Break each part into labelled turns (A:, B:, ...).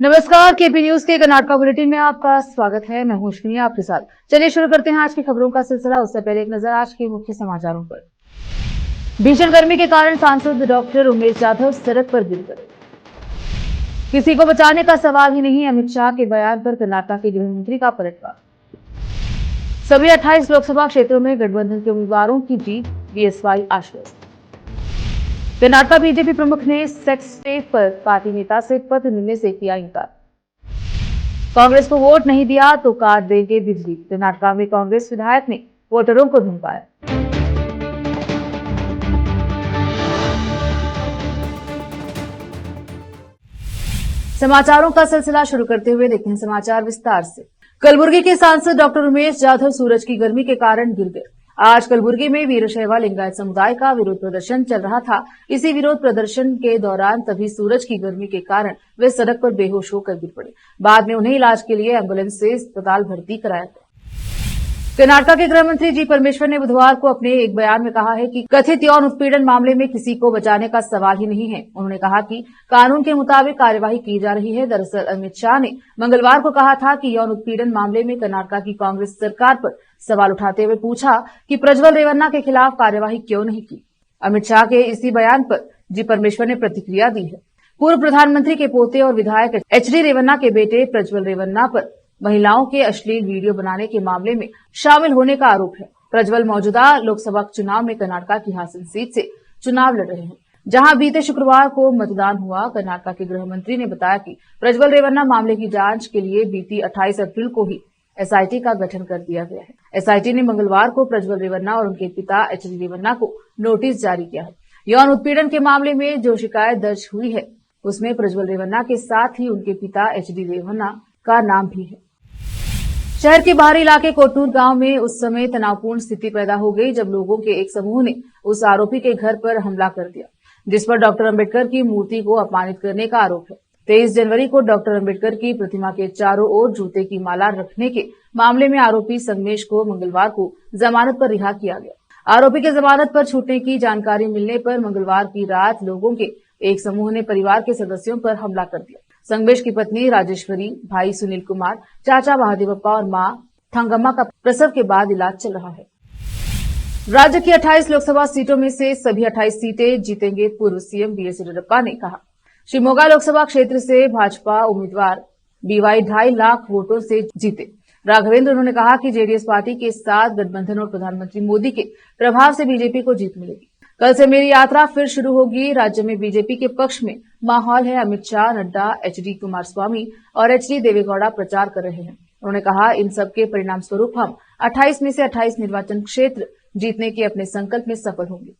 A: नमस्कार, KP news के Karnataka bulletin में आपका स्वागत है। मैं हूं अश्विनी आपके साथ। चलिए शुरू करते हैं आज की खबरों का सिलसिला। उससे पहले एक नजर आज के मुख्य समाचारों पर। भीषण गर्मी के कारण सांसद डॉक्टर उमेश जाधव सड़क पर गिर गए। किसी को बचाने का सवाल ही नहीं, अमित शाह के बयान पर कर्नाटक के गृह मंत्री का पलटवार। सभी 28 लोकसभा क्षेत्रों में गठबंधन के उम्मीदवारों की जीत, बीएसवाई आश्वस्त। कर्नाटक बीजेपी प्रमुख ने सेक्स टेप पर पार्टी नेता से पत्र मिलने से किया इंकार। कांग्रेस को वोट नहीं दिया तो काट देंगे बिजली। कर्नाटक में कांग्रेस विधायक ने वोटरों को धमकाया। समाचारों का सिलसिला शुरू करते हुए देखते हैं समाचार विस्तार से। कलबुर्गी के सांसद डॉक्टर उमेश जाधव सूरज की गर्मी के कारण गिर गए। आज कलबुर्गी में वीरशैव लिंगायत समुदाय का विरोध प्रदर्शन चल रहा था। इसी विरोध प्रदर्शन के दौरान तभी सूरज की गर्मी के कारण वे सड़क पर बेहोश होकर गिर पड़े। बाद में उन्हें इलाज के लिए एम्बुलेंस से अस्पताल भर्ती कराया गया। कर्नाटक के गृह मंत्री जी परमेश्वर ने बुधवार को अपने एक बयान में कहा है कि कथित यौन उत्पीड़न मामले में किसी को बचाने का सवाल ही नहीं है। उन्होंने कहा कि कानून के मुताबिक कार्यवाही की जा रही है। दरअसल अमित शाह ने मंगलवार को कहा था कि यौन उत्पीड़न मामले में कर्नाटक की कांग्रेस सरकार पर सवाल उठाते हुए पूछा कि प्रज्वल रेवन्ना के खिलाफ कार्यवाही क्यों नहीं की। अमित शाह के इसी बयान पर जी परमेश्वर ने प्रतिक्रिया दी है। पूर्व प्रधानमंत्री के पोते और विधायक एचडी रेवन्ना के बेटे प्रज्वल रेवन्ना पर महिलाओं के अश्लील वीडियो बनाने के मामले में शामिल होने का आरोप है। प्रज्वल मौजूदा लोकसभा चुनाव में कर्नाटक की हासन सीट से चुनाव लड़ रहे हैं, जहां बीते शुक्रवार को मतदान हुआ। कर्नाटक के गृह मंत्री ने बताया कि प्रज्वल रेवन्ना मामले की जांच के लिए बीती 28 अप्रैल को ही एसआईटी का गठन कर दिया गया है। एसआईटी ने मंगलवार को प्रज्वल रेवन्ना और उनके पिता एचडी रेवन्ना को नोटिस जारी किया है। यौन उत्पीड़न के मामले में जो शिकायत दर्ज हुई है उसमें प्रज्वल रेवन्ना के साथ ही उनके पिता एचडी रेवन्ना का नाम भी है। शहर के बाहरी इलाके कोटूर गांव में उस समय तनावपूर्ण स्थिति पैदा हो गई जब लोगों के एक समूह ने उस आरोपी के घर पर हमला कर दिया, जिस पर डॉक्टर अंबेडकर की मूर्ति को अपमानित करने का आरोप है। 23 जनवरी को डॉक्टर अंबेडकर की प्रतिमा के चारों ओर जूते की माला रखने के मामले में आरोपी संगमेश को मंगलवार को जमानत पर रिहा किया गया। आरोपी के जमानत पर छूटने की जानकारी मिलने पर मंगलवार की रात लोगों के एक समूह ने परिवार के सदस्यों पर हमला कर दिया। संगमेश की पत्नी राजेश्वरी, भाई सुनील कुमार, चाचा महादेवप्पा और मां थंगम्मा का प्रसव के बाद इलाज चल रहा है। राज्य की 28 लोकसभा सीटों में से सभी 28 सीटें जीतेंगे, पूर्व सीएम बीएस येदियुरप्पा ने कहा। शिवमोगा लोकसभा क्षेत्र से भाजपा उम्मीदवार बीवाई 2.5 लाख वोटों से जीते। राघवेंद्र उन्होंने कहा कि जेडीएस पार्टी के साथ गठबंधन और प्रधानमंत्री मोदी के प्रभाव से बीजेपी को जीत मिलेगी। कल से मेरी यात्रा फिर शुरू होगी। राज्य में बीजेपी के पक्ष में माहौल है। अमित शाह, नड्डा, एचडी कुमारस्वामी और एचडी देवेगौड़ा प्रचार कर रहे हैं। उन्होंने कहा, इन सबके परिणाम स्वरूप हम 28 में से 28 निर्वाचन क्षेत्र जीतने के अपने संकल्प में सफल होंगे।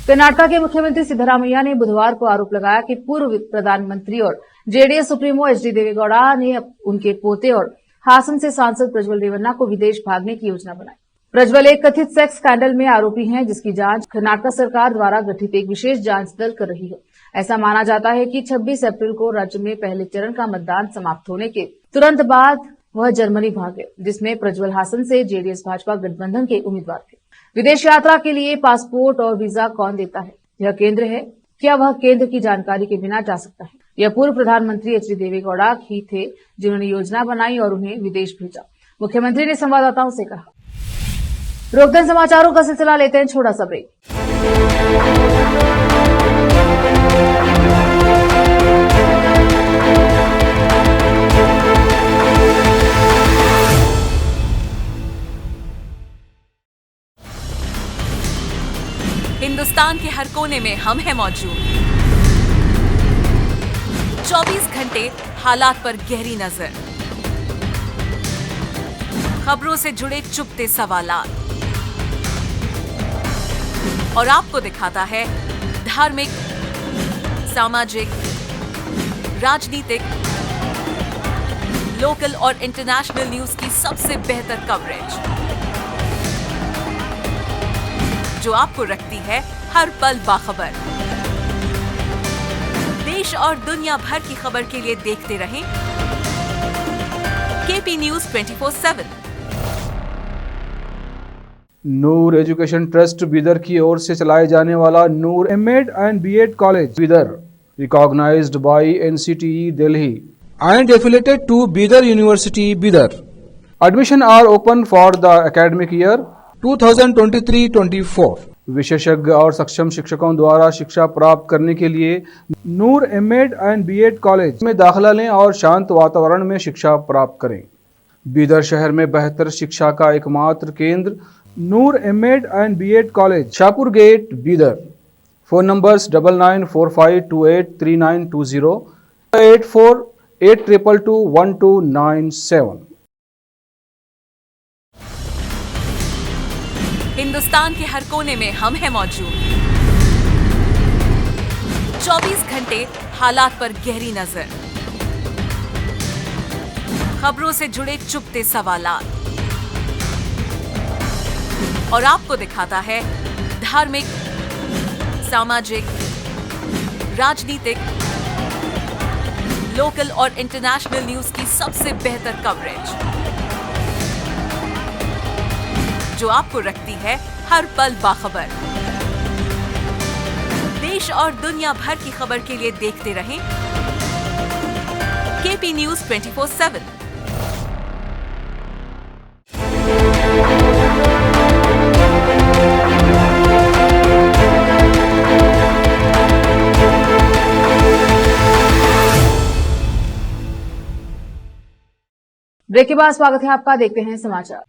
A: कर्नाटक के मुख्यमंत्री सिद्धरामैया ने बुधवार को आरोप लगाया कि पूर्व प्रधानमंत्री और जेडीएस सुप्रीमो एचडी देवेगौड़ा ने उनके पोते और हासन से सांसद प्रज्वल रेवन्ना को विदेश भागने की योजना बनाई। प्रज्वल एक कथित सेक्स स्कैंडल में आरोपी हैं, जिसकी जांच कर्नाटक सरकार द्वारा गठित एक विशेष जांच दल कर रही है। ऐसा माना जाता है कि 26 अप्रैल को राज्य में पहले चरण का मतदान समाप्त होने के तुरंत बाद वह जर्मनी भाग गए, जिसमें प्रज्वल हासन से जेडीएस भाजपा गठबंधन के उम्मीदवार थे। विदेश यात्रा के लिए पासपोर्ट और वीजा कौन देता है? यह केंद्र है। क्या वह केंद्र की जानकारी के बिना जा सकता है? यह पूर्व प्रधानमंत्री एचडी देवेगौड़ा ही थे जिन्होंने योजना बनाई और उन्हें विदेश भेजा, मुख्यमंत्री ने संवाददाताओं से कहा। रोकते हैं समाचारों का सिलसिला, लेते हैं छोटा सा ब्रेक।
B: हिंदुस्तान के हर कोने में हम हैं मौजूद। 24 घंटे हालात पर गहरी नजर, खबरों से जुड़े चुपते सवालात और आपको दिखाता है धार्मिक, सामाजिक, राजनीतिक, लोकल और इंटरनेशनल न्यूज की सबसे बेहतर कवरेज, जो आपको रखती है हर पल बाखबर। देश और दुनिया भर की खबर के लिए देखते रहें KP news 24/7।
C: Noor education trust Bidar की ओर से चलाए जाने वाला Noor MEd and BEd college Bidar recognized by NCTE Delhi.
D: and affiliated to Bidar University, Bidar.
C: Admission are open for the academic year.
D: 2023-24.
C: विशेषज्ञ और सक्षम शिक्षकों द्वारा शिक्षा प्राप्त करने के लिए नूर एमएड एंड बीएड कॉलेज में दाखिला लें और शांत वातावरण में शिक्षा प्राप्त करें। बीदर शहर में बेहतर शिक्षा का एकमात्र केंद्र Noor MEd and BEd college, Shahpur gate, Bidar. Phone numbers 9945283920, 8482221297।
B: Hindustan के हर कोने में हम हैं मौजूद। 24 घंटे हालात पर गहरी नजर, खबरों से जुड़े चुपते सवालात और आपको दिखाता है धार्मिक, सामाजिक, राजनीतिक, लोकल और इंटरनेशनल न्यूज की सबसे बेहतर कवरेज, जो आपको रखती है हर पल बाखबर। देश और दुनिया भर की खबर के लिए देखते रहें केपी न्यूज 24/7।
A: ब्रेक के बाद स्वागत है आपका। देखते हैं समाचार।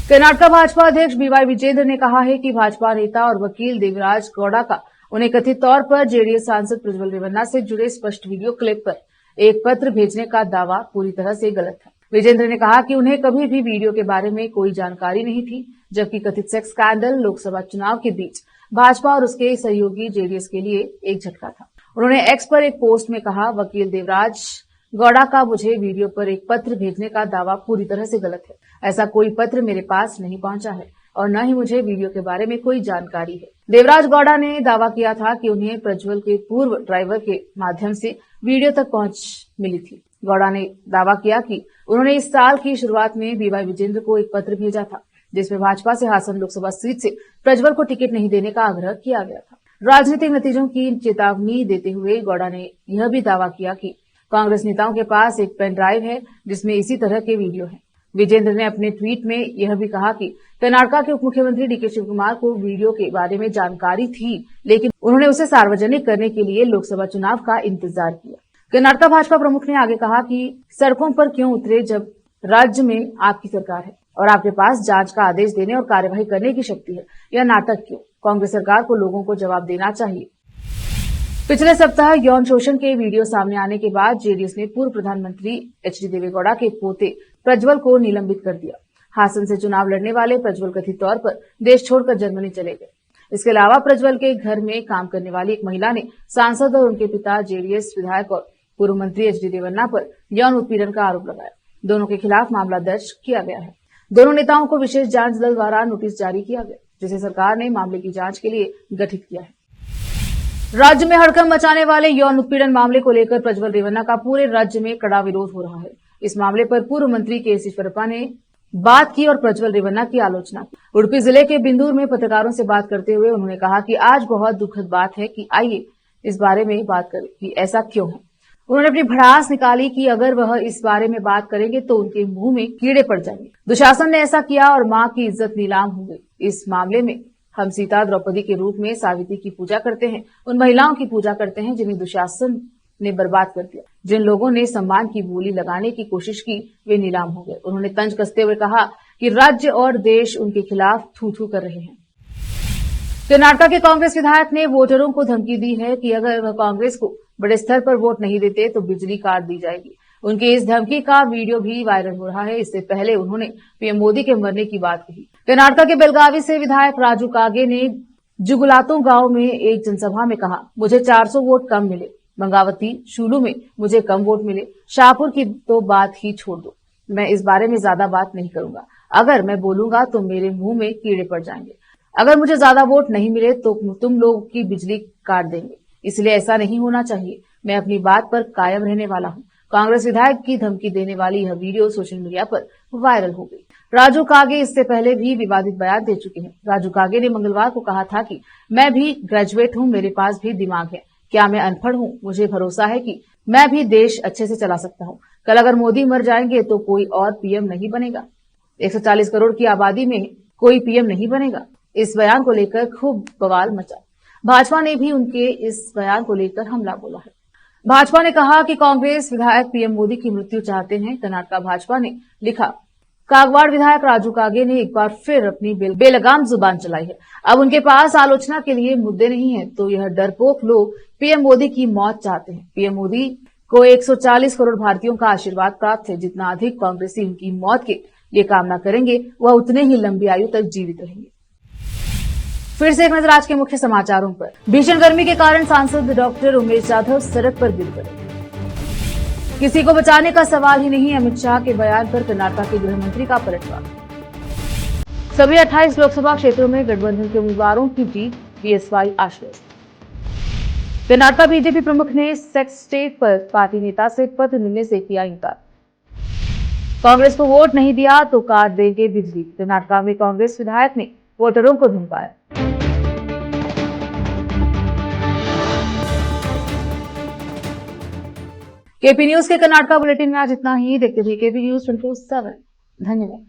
A: कर्नाटक भाजपा अध्यक्ष बीवाई विजेंद्र ने कहा है कि भाजपा नेता और वकील देवराज गौड़ा का उन्हें कथित तौर पर जेडीएस सांसद प्रज्वल रेवन्ना से जुड़े स्पष्ट वीडियो क्लिप पर एक पत्र भेजने का दावा पूरी तरह से गलत है। विजेंद्र ने कहा कि उन्हें कभी भी वीडियो के बारे में कोई जानकारी नहीं थी, जबकि कथित सेक्स स्कैंडल लोकसभा चुनाव के बीच भाजपा और उसके सहयोगी जेडीएस के लिए एक झटका था। उन्होंने एक्स पर एक पोस्ट में कहा, वकील देवराज गौड़ा का मुझे वीडियो पर एक पत्र भेजने का दावा पूरी तरह से गलत है। ऐसा कोई पत्र मेरे पास नहीं पहुंचा है और न ही मुझे वीडियो के बारे में कोई जानकारी है। देवराज गौड़ा ने दावा किया था कि उन्हें प्रज्वल के पूर्व ड्राइवर के माध्यम से वीडियो तक पहुंच मिली थी। गौड़ा ने दावा किया कि उन्होंने इस साल की शुरुआत में बीवाई विजेंद्र को एक पत्र भेजा था, जिसमें भाजपा से हासन लोकसभा सीट से प्रज्वल को टिकट नहीं देने का आग्रह किया गया था। राजनीतिक नतीजों की चेतावनी देते हुए गौड़ा ने यह भी दावा किया कि कांग्रेस नेताओं के पास एक पेन ड्राइव है जिसमें इसी तरह के वीडियो हैं। विजेंद्र ने अपने ट्वीट में यह भी कहा कि कर्नाटक के उप मुख्यमंत्री डीके शिवकुमार को वीडियो के बारे में जानकारी थी, लेकिन उन्होंने उसे सार्वजनिक करने के लिए लोकसभा चुनाव का इंतजार किया। कर्नाटक भाजपा प्रमुख ने आगे कहा कि सड़कों पर क्यों उतरे जब राज्य में आपकी सरकार है और आपके पास जांच का आदेश देने और कार्यवाही करने की शक्ति है। यह नाटक क्यों? कांग्रेस सरकार को लोगों को जवाब देना चाहिए। पिछले सप्ताह यौन शोषण के वीडियो सामने आने के बाद जेडीएस ने पूर्व प्रधानमंत्री एचडी देवेगौड़ा के पोते प्रज्वल को निलंबित कर दिया। हासन से चुनाव लड़ने वाले प्रज्वल कथित तौर पर देश छोड़कर जर्मनी चले गए। इसके अलावा प्रज्वल के घर में काम करने वाली एक महिला ने सांसद और उनके पिता जेडीएस विधायक और पूर्व मंत्री एचडी देवेगौड़ा पर यौन उत्पीड़न का आरोप लगाया। दोनों के खिलाफ मामला दर्ज किया गया है। दोनों नेताओं को विशेष जांच दल द्वारा नोटिस जारी किया गया, जिसे सरकार ने मामले की जांच के लिए गठित किया है। राज्य में हड़कंप मचाने वाले यौन उत्पीड़न मामले को लेकर प्रज्वल रेवन्ना का पूरे राज्य में कड़ा विरोध हो रहा है। इस मामले पर पूर्व मंत्री केसी ईश्वरप्पा ने बात की और प्रज्वल रेवन्ना की आलोचना की। उडुपी जिले के बिंदूर में पत्रकारों से बात करते हुए उन्होंने कहा कि आज बहुत दुखद बात है कि आइए इस बारे में बात करें कि ऐसा क्यों है। उन्होंने अपनी भड़ास निकाली कि अगर वह इस बारे में बात करेंगे तो उनके मुंह में कीड़े पड़ जाएंगे। दुशासन ने ऐसा किया और मां की इज्जत नीलाम हो गई। इस मामले में हम सीता द्रौपदी के रूप में सावित्री की पूजा करते हैं, उन महिलाओं की पूजा करते हैं जिन्हें दुशासन ने बर्बाद कर दिया। जिन लोगों ने सम्मान की बोली लगाने की कोशिश की वे नीलाम हो गए। उन्होंने तंज कसते हुए कहा कि राज्य और देश उनके खिलाफ थू थू कर रहे हैं। कर्नाटक के कांग्रेस विधायक ने वोटरों को धमकी दी है कि अगर वह कांग्रेस को बड़े स्तर पर वोट नहीं देते तो बिजली काट दी जाएगी। उनकी इस धमकी का वीडियो भी वायरल हो रहा है। इससे पहले उन्होंने पीएम मोदी के मरने की बात कही। कर्नाटक के बेलगावी से विधायक राजू कागे ने जुगुलातों गांव में एक जनसभा में कहा, मुझे 400 वोट कम मिले, गंगावती शूलू में मुझे कम वोट मिले, शाहपुर की तो बात ही छोड़ दो। मैं इस बारे में ज्यादा बात नहीं करूंगा। अगर मैं बोलूंगा तो मेरे मुंह में कीड़े पड़ जाएंगे। अगर मुझे ज्यादा वोट नहीं मिले तो तुम लोग की बिजली काट देंगे। इसलिए ऐसा नहीं होना चाहिए। मैं अपनी बात पर कायम रहने वाला हूं। कांग्रेस विधायक की धमकी देने वाली यह वीडियो सोशल मीडिया पर वायरल हो गई। राजू कागे इससे पहले भी विवादित बयान दे चुके हैं। राजू कागे ने मंगलवार को कहा था कि मैं भी ग्रेजुएट हूं, मेरे पास भी दिमाग है, क्या मैं अनपढ़ हूँ? मुझे भरोसा है कि मैं भी देश अच्छे से चला सकता हूँ। कल अगर मोदी मर जाएंगे तो कोई और पीएम नहीं बनेगा। 140 करोड़ की आबादी में कोई पीएम नहीं बनेगा। इस बयान को लेकर खूब बवाल मचा। भाजपा ने भी उनके इस बयान को लेकर हमला बोला है। भाजपा ने कहा कि कांग्रेस विधायक पीएम मोदी की मृत्यु चाहते हैं। कर्नाटक भाजपा ने लिखा, कागवाड़ विधायक राजू कागे ने एक बार फिर अपनी बेलगाम जुबान चलाई है। अब उनके पास आलोचना के लिए मुद्दे नहीं है, तो यह डरपोक लोग पीएम मोदी की मौत चाहते हैं। पीएम मोदी को 140 करोड़ भारतीयों का आशीर्वाद प्राप्त है। जितना अधिक कांग्रेसी उनकी मौत के लिए कामना करेंगे, वह उतने ही लंबी आयु तक जीवित रहेंगे। फिर से एक नजर आज के मुख्य समाचारों पर। भीषण गर्मी के कारण सांसद डॉक्टर उमेश जाधव सड़क पर गिर पड़े। किसी को बचाने का सवाल ही नहीं, अमित शाह के बयान पर कर्नाटक के गृह मंत्री का पलटवार। सभी 28 लोकसभा क्षेत्रों में गठबंधन के उम्मीदवारों की जीत, बीएसवाई आश्वस्त। कर्नाटक बीजेपी प्रमुख ने सेक्स स्टेट पर पार्टी नेता से पत्र मिलने से किया इंकार। कांग्रेस को वोट नहीं दिया तो काट देंगे बिजली। कर्नाटक में कांग्रेस विधायक ने वोटरों को धमकाया। केपी न्यूज के कर्नाटक बुलेटिन में आज इतना ही। देखते रहिए केपी न्यूज 24/7। धन्यवाद।